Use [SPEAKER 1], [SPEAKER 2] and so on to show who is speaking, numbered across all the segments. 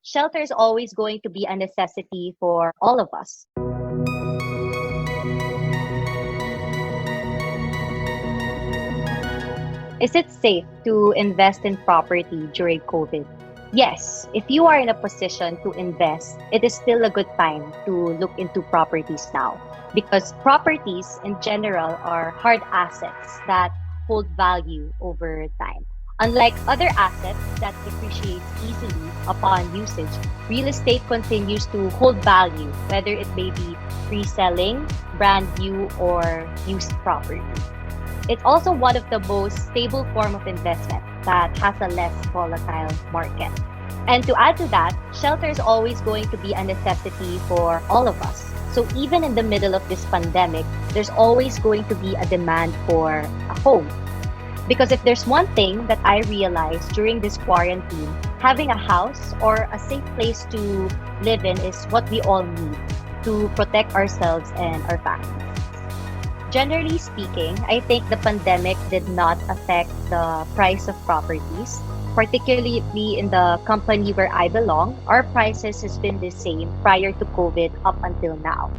[SPEAKER 1] shelter is always going to be a necessity for all of us. Is it safe to invest in property during COVID? Yes, if you are in a position to invest, it is still a good time to look into properties now because properties in general are hard assets that hold value over time. Unlike other assets that depreciate easily upon usage, real estate continues to hold value, whether it may be reselling, brand new, or used property. It's also one of the most stable form of investment that has a less volatile market. And to add to that, shelter is always going to be a necessity for all of us. So even in the middle of this pandemic, there's always going to be a demand for a home. Because if there's one thing that I realized during this quarantine, having a house or a safe place to live in is what we all need to protect ourselves and our families. Generally speaking, I think the pandemic did not affect the price of properties, particularly in the company where I belong. Our prices has been the same prior to COVID up until now.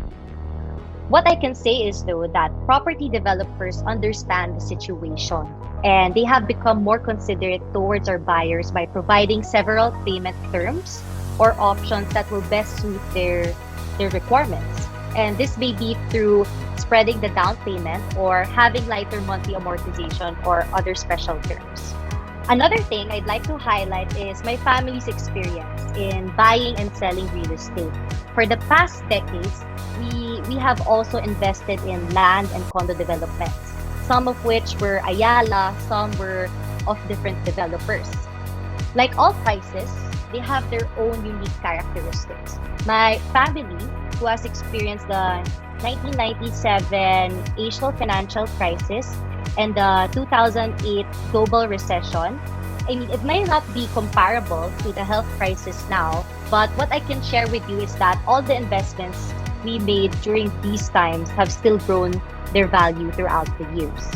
[SPEAKER 1] What I can say is though that property developers understand the situation and they have become more considerate towards our buyers by providing several payment terms or options that will best suit their requirements. And this may be through spreading the down payment or having lighter monthly amortization or other special terms. Another thing I'd like to highlight is my family's experience in buying and selling real estate. For the past decades, we have also invested in land and condo developments, some of which were Ayala, some were of different developers. Like all prices, they have their own unique characteristics. My family, who has experienced the 1997 Asian financial crisis and the 2008 global recession, I mean, it may not be comparable to the health crisis now, but what I can share with you is that all the investments we made during these times have still grown their value throughout the years.